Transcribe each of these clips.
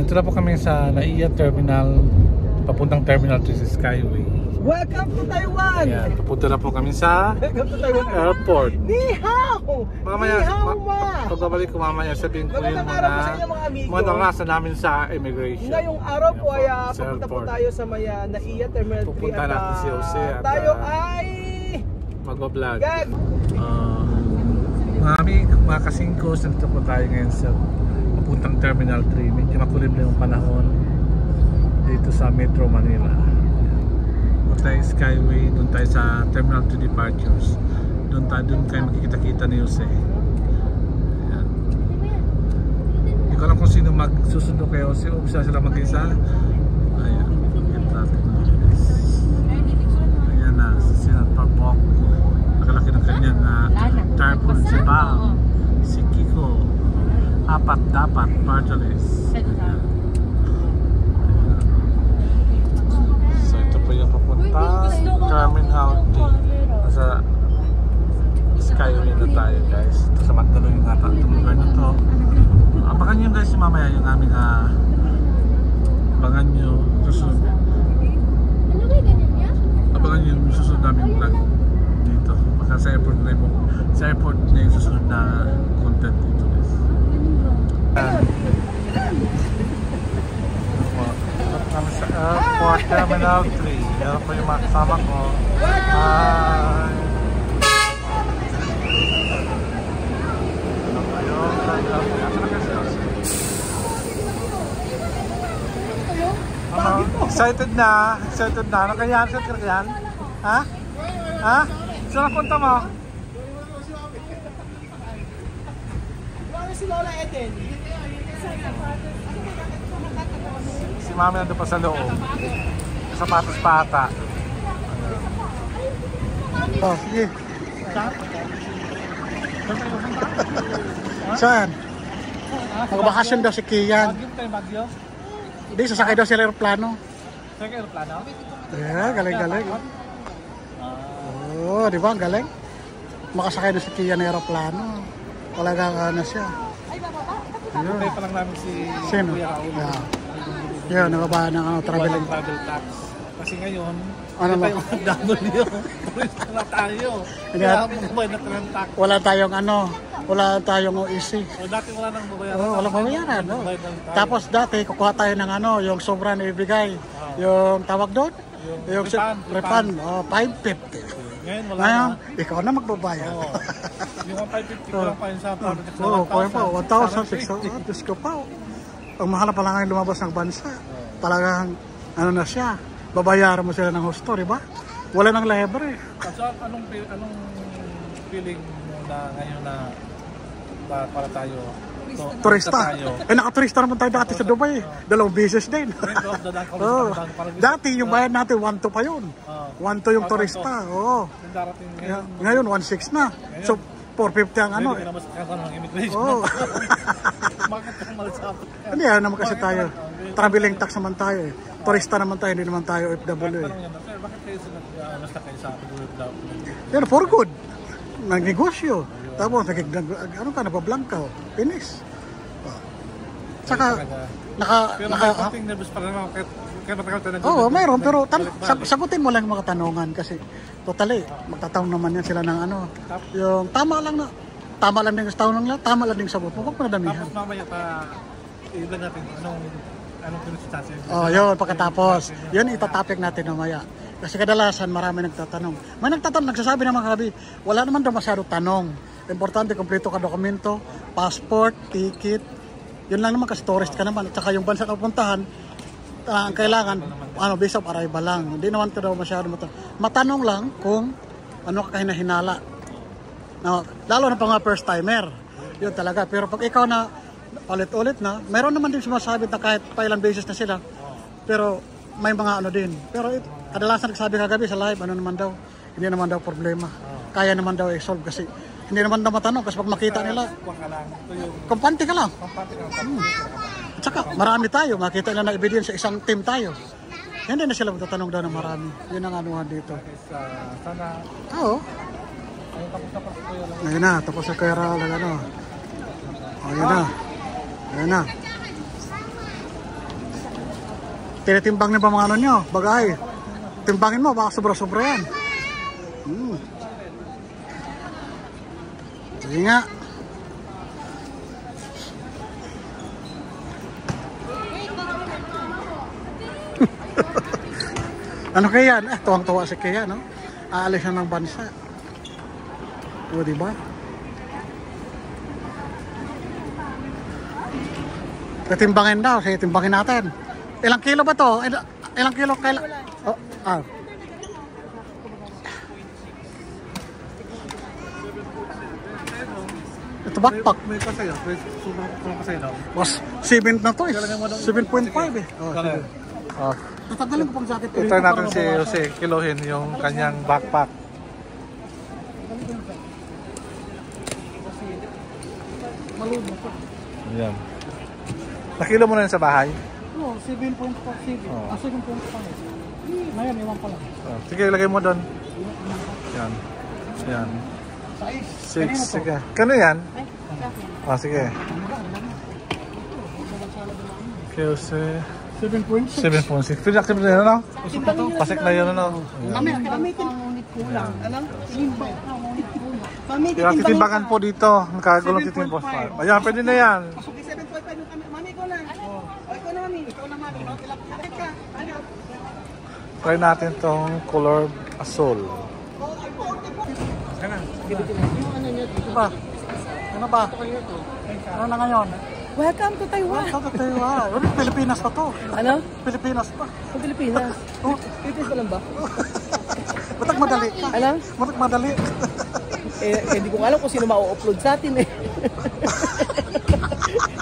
Dito na po kami sa NAIA Terminal, papuntang Terminal 3 sa Skyway. Welcome to Taiwan! Ayan, papunta na po kami sa airport. Ni hao! Mamaya, Ni hao ma! pagbabalik ko mamaya, sabihin ko yung Magandang araw po sa inyo mga amigo. mga naranasan namin sa immigration. Ngayong araw po ay sa papunta po airport. tayo sa NAIA Terminal 3 Pupunta natin si Jose at tayo ay magbablog. gag! Mga kasingkos, nandito po tayo ngayon sa papuntang Terminal 3. Medyo makulimlim yung panahon dito sa Metro Manila. Doon tayo Skyway, doon tayo sa Terminal 2 departures. Doon kayo makikita-kita ni Jose. Ayan. Hindi ko alam kung sino magsusundo kay Jose o bisa sila mag-isa. Ayan, yung traffic na. Ayan na, Senator Bok. Nakalaki ng kanya na Tarpon si Bang, si Kiko, apat dapat Marjolis. So ito po yung papunta Terminal 3. Nasa Skyway na tayo guys. Ito sa Magdalo yung ata itong lugar na to. Abangan nyo guys yung mamaya yung aming abangan nyo susunod. Abangan nyo yung susunod namin vlog dito. Baka sa airport na yung susunod na content dito guys. Kami sa airport Terminal 3. Yan po yung mga kasama ko. Hi! Excited na. Ano kaya? Excited ka yan? Ha? Ha? Saan ang punta mo? Si Lola Eden. Si Mami nandun pa sa loob. Sapatos pa ata. Oh, sige. Saan? Magbakasyon daw si Kian. Bagyo? Hindi, sasakay daw sila aeroplano. Sasakay aeroplano? Yeah, galing. Oo, di ba? Ang galing. Makasakay daw si Kian ng aeroplano. Talagang ano siya. Ayun. Kaya pa lang namin si Sino? Kuya Raul. Yeah. Yun, nababa ng travel tax. Kasi ngayon, ano mo? W. Turista na tayo. Kaya magbabayad na tayong tax. Wala tayong OEC. O dati wala nang babayaran. Oo, walang babayaran. No? Tapos dati, kukuha tayo ng yung sobra na ibigay. Yung tawag doon? Yung refund. 550. Ngayon wala Ngayon, na. ikaw na magbabayad. Oo. Yung 550 ko lang pa yun sa product sa Oo, kaya pa, 1,600. Diyos ko pa. Ang mahal pa lang ngayon lumabas ng bansa. Talagang, ano na siya, babayaran mo sila ng husto, di ba? Wala nang libre. So, anong feeling mo na ngayon na para tayo Turista. Nakaturista naman tayo dati sa Dubai. 2 beses din. Dati yung bayad natin 1-2 pa yun. 1-2 yung turista. Ngayon 1-6 na. So 450 ang ano. Hindi naman kasi tayo. Traveling tax naman tayo eh. Turista naman tayo, hindi naman tayo OFW eh. Bakit kayo basta kayo sa OFW? Yan, for good. Nagnegosyo. Tapos, nagpa-blank ka. Finish. Saka, pero konting nervous pa naman kaya matagal tayo nag-. Oo, mayroon. Pero sagutin mo lang yung mga tanungan kasi totally, magtatanong naman yan sila ng yung tama lang din sa tanong lang, tama lang din sagot mo. Huwag mo na damihan. Tapos mamaya ilan natin anong pinagsasabi. Yun, pagkatapos. Yun, itatopic natin mamaya. Kasi kadalasan marami nagtatanong. May nagsasabi naman kagabi, wala naman daw masyado tanong. Importante, kompleto ka dokumento, passport, ticket. Yun lang naman kasi tourist ka naman. At saka yung bansa na pupuntahan, ang kailangan, visa of arrival lang. Hindi naman daw masyado matanong lang kung ano ka hinahinala. Lalo na pa nga first timer. Yun talaga. Pero pag ikaw na ulit-ulit na, mayroon naman din sumasabi na kahit pa ilang beses na sila. Pero may mga din. Pero kadalasan nagsabi kagabi sa live, hindi naman daw problema. Kaya naman daw i-solve kasi hindi naman daw matanong kasi pag makita nila, kumpante ka lang. At saka marami tayo, makita nila na evidence sa isang team tayo. Hindi na sila magtatanong daw ng marami. Yun ang anuhan dito. Sana. Oo. Ayun na, tapos sa Kuya Raul. Ayun na. Tinitimbang niyo ba mga ano nyo? Bagay. Timbangin mo, baka sobra-sobra yan. Sige nga. Ano kaya yan? Tuwang-tuwa si Kaya, no? Aalis na ng bansa. O, diba? Timbangin daw. Sige, timbangin natin. Ilang kilo ba to? Ilang kilo kailan? Oh, Ito backpack. May kasayo. May kasayo daw. Boss, 7 na to eh. 7.5 eh. Oh, sige. Tatanggalin ko pang jacket. Try natin si Jose kilohin yung kanyang backpack. Malubog pa. Ayan. Nakilo mo na yun sa bahay? Oo, 7.5. 7.5. Ngayon, iwan pa lang. Sige, ilagay mo doon. Yan. Yan. 6. Sige. Kano yan? Sige. Okay, Jose. 7.6. Pinakasip na yun, ano? Pasik na yun, ano? Yung titimbangan po dito. Nakagulong titimbangan po. Ayan, pwede na yan. Try natin tong color asol. Ano ba? Ano na ngayon? Welcome to Taiwan. Welcome to Taiwan. Pilipinas pa to. Ano? Pilipinas pa. Sa Pilipinas. Oh. Pilipinas pa lang ba? Batak madali ka. Ano? Batak madali. Hindi ko alam kung sino ma-upload sa atin eh.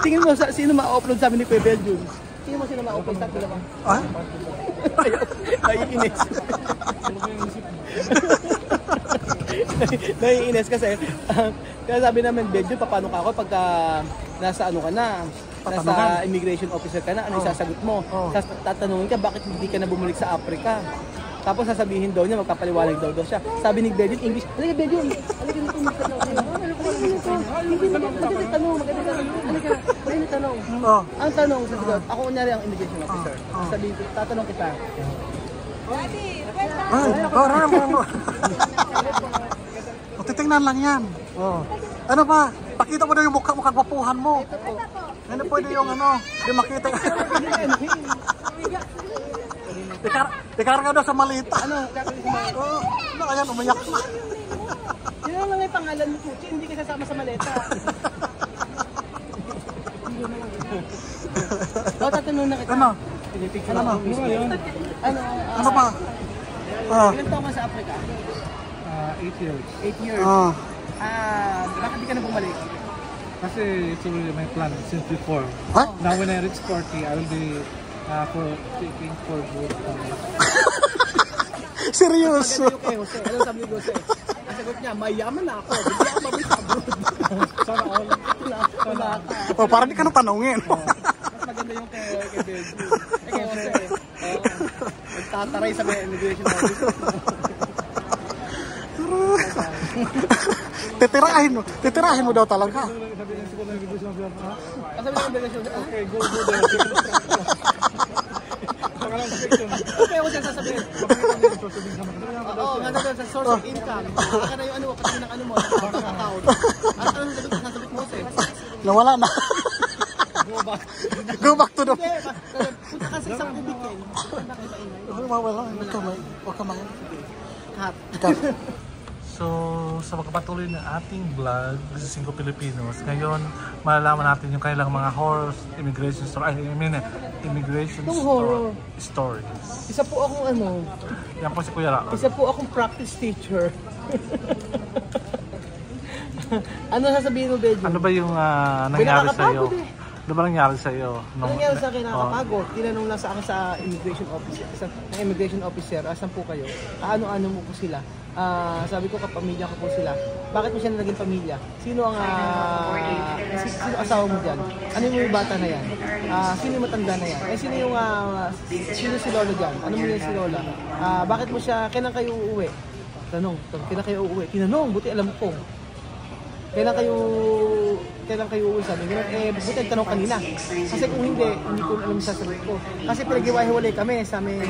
Tingin mo sino ma-upload sa amin ni Kuya Belgium? Tingin mo sino ma-upload sa atin ba? Ah? Naiinis. Naiinis kasi kaya sabi namin, Belgium, paano ka ako pagka nasa ano ka na, nasa immigration officer ka na, ano yung sasagot mo? Tatanungin ka, bakit hindi ka na bumalik sa Africa? Tapos sasabihin daw niya, magpapaliwanag daw siya. Sabi ni Belgium, English, halika Belgium, halika nito, maganda tanong. Ang tanong, sasagot, ako kunyari ang immigration officer. Sabihin ko, tatanong kita. Titingnan lang yan. Ano ba? Pakita mo na yung mukha mo, kagwapuhan mo. Ano pwede yung ano, di makita. Ikarga daw sa malita. Ano? Ano kaya umayak na. Yun lang yung pangalan mo, Puchi. Hindi ka sasama sa maleta. Tatanong na kita. Ano? Ano pa? Ilan taon ka sa Africa? 8 years. 8 years. Bakit di ka na bumalik? Kasi it's already my plan since before. Huh? Now when I reach 40, I will be taking for good. Seryoso. Okay, Jose. Ano sabi ni Jose? Ang sagot niya, mayaman na ako. Hindi ako mabalik sa abroad. Sana all. Parang di ka na tanongin. Mas maganda yung kay Belgium. Kay Jose. Nagtataray sa may immigration office. Titirahin mo daw talaga. Sabi ng siguro ng immigration officer, ha? Sabi ng immigration officer, Okay, go there. okay ako siya sasabihin. Oo, nga doon sa source of income. Baka na yung ano, pati ng ano mo, sa account. Ano sasabihin mo, Jose? Nawala na. Go back to the... Punta ka sa isang kubikin. Wala. Huwag ka main. Cut. So, sa pagpapatuloy ng ating vlog sa 5 Pilipinos, ngayon malalaman natin yung kanilang mga horror immigration story. Immigration stories. Isa po akong ano, Yan po si Kuya Raul. isa po akong practice teacher. Ano sasabihin mo, Belgium? Ano ba yung nangyari sa iyo? Nakakapagod eh. Ano ba nangyari sa iyo? Ano nangyari sa akin, nakakapagod. Tinanong lang sa akin sa immigration officer, asan po kayo? Ano mo po sila? Sabi ko, kapamilya ko po sila. Bakit mo siya naging pamilya? Sino ang sino asawa mo dyan? Ano yung bata na yan? Sino yung matanda na yan? Sino yung sino si Lola dyan? Ano mo yan si Lola? Bakit mo siya, kailan kayo uuwi? Kailan kayo uuwi? Tinanong, buti alam ko. kailan kayo uuwi, sabi ganun. Buti ang tanong kanina. Kasi kung hindi ko alam yung sasagot ko. Kasi pinag-iwalay kami sa amin,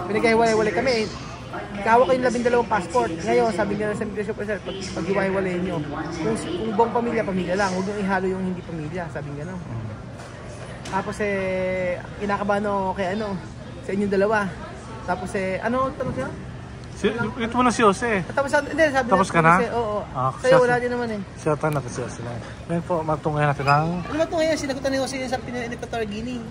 pinag-iwalay kami. Kahawak kayong 12 passport. Ngayon, sabi nila sa immigration officer, pag-iwalay nyo. Kung buong pamilya lang, huwag nyo ihalo yung hindi pamilya, sabi gano'n. Tapos kinakabahan ako kay sa inyong dalawa. Tapos ano tanong siya? Ito mo na si Jose. Tapos hindi, sabi tapos ka na? Oo. Ah, sa'yo wala din naman Siya tayo na kasi Jose lang. Ngayon po, matungay natin ang... Ano matungay yan? Sinagutan ni Jose sa Equatorial Guinea.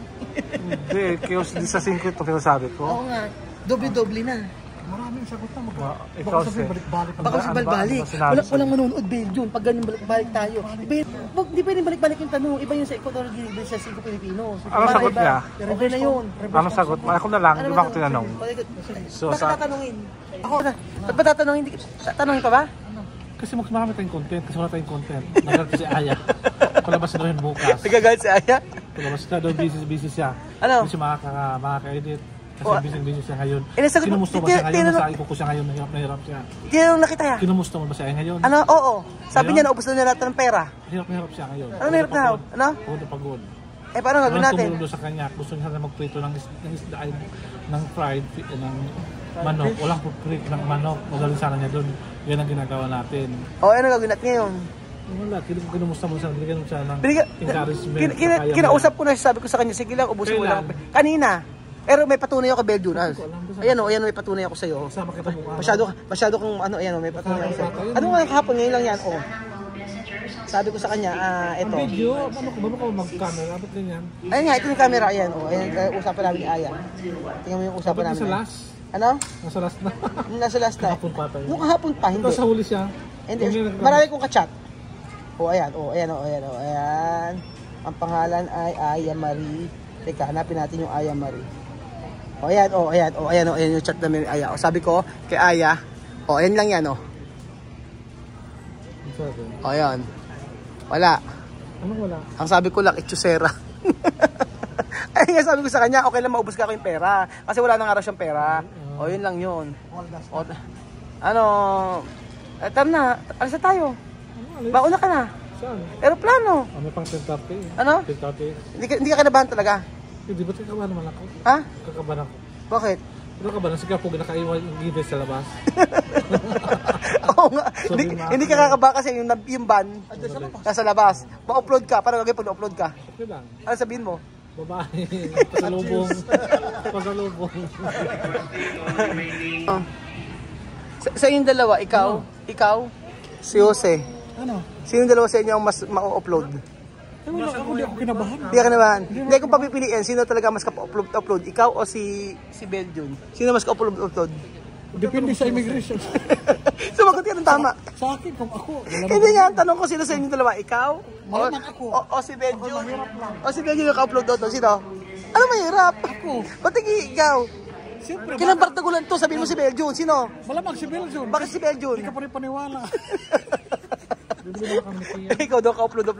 Hindi, kiyos di sa 5 ito pinasabi ko. Oo nga, doble-doble na. Maraming sagot na Ikaw sabihin si... balik-balik. Baka si balik-balik. Walang manonood, Belgium. Pag ganyan balik-balik tayo. Hindi pwedeng balik-balik yung tanong. Iba yung sa Equatorial Guinea, iba sa 5 Pilipino. Ano sagot niya? Okay na yun. Ano sagot? Ako na lang, di ba ako tinanong? So, bakit tatanungin? Ako na. Ba't ba tatanungin? Tatanungin pa ba? Kasi marami tayong content, kasi wala tayong content. Nagalit si Aya. Kulabas na rin bukas. Nagagalit si Aya? Kulabas na doon, busy siya. Ano? Hindi siya makaka-edit. Kasi busy siya ngayon. Kinumusta ba siya ngayon? Nasa iko ko siya ngayon, hirap siya. Tinanong na kita ya? Kinumusta mo ba siya ngayon? Ano? Oo. Sabi niya, naubos na lahat ng pera. Hirap siya ngayon. Ano hirap na? Ano? Pagod na pagod. Paano gagawin natin? Tumulong sa kanya. Gusto niya na magprito ng isda ay ng fried, ng manok. Walang prito ng manok. Magaling sana niya doon. Yan ang ginagawa natin. Ano gagawin natin ngayon? Wala, kinumusta mo siya. Binigyan mo siya ng encouragement. Kinausap ko na siya, sabi ko sa kanya, sige lang, ubusin mo lang. Kanina. Pero may patunay ako kay Belgium. Ayan may patunay ako sa'yo. Masyado kang may patunay ako sa'yo. Ano nga kahapon, ngayon lang yan, Sabi ko sa kanya, ito. Ang video, ano ko mag-camera? Ba't ganyan? Ayun nga, ito yung camera, ayan, Ayan, usapan namin ni Aya. Tingnan mo yung usapan namin. Nasa last? Ano? Nasa last na. Nasa last na. Kahapon pa tayo. Yung kahapon pa, hindi. Nasa huli siya. Hindi, marami kong ka-chat. Ayan. Ang pangalan ay Aya Marie. Teka, hanapin natin yung Aya Marie. Ayan yung chat namin ni Aya. Sabi ko kay Aya, ayan lang yan, ayan. Wala. Anong wala? Ang sabi ko lang, itsusera. Ay nga, sabi ko sa kanya, okay lang maubos ka ko yung pera. Kasi wala na nga raw siyang pera. Yun lang yun. Tara na, alis na tayo. Bauna ka na. Saan? Aeroplano. May pang 10:30. Ano? 10:30. Hindi ka kinabahan talaga? Hindi ba kakabahan naman ako? Ha? Kakabahan ako. Bakit? Pero kakabahan, sige po, nakaiwan yung gives sa labas. Oo nga. Hindi ka kakaba kasi yung van nasa labas. Ma-upload ka. Paano gagawin pag na-upload ka? Okay lang. Ano sabihin mo? Babae. Pasalubong. Pasalubong. Sa inyong dalawa, ikaw, si Jose. Ano? Sino dalawa sa inyo ang mas ma-upload? Wala, hindi ako kinabahan. Hindi ka naman. Hindi, kung papipiliin, sino talaga mas ka-upload? Ikaw o si Belgium? Sino mas ka-upload? Depende sa immigration. Sumagot ka ng tama. Sa akin, kung ako. Hindi nga, ang tanong ko, sino sa inyong dalawa? Ikaw? Malamang ako. O si Belgium? O si Belgium yung ka-upload doon? Sino? Ano mahirap? Ako. Ba't ikaw? Siyempre. Kailang bartagulan to? Sabihin mo si Belgium. Sino? Malamang si Belgium. Bakit si Belgium? Hindi ka pa rin paniwala. Ikaw daw ka-upload.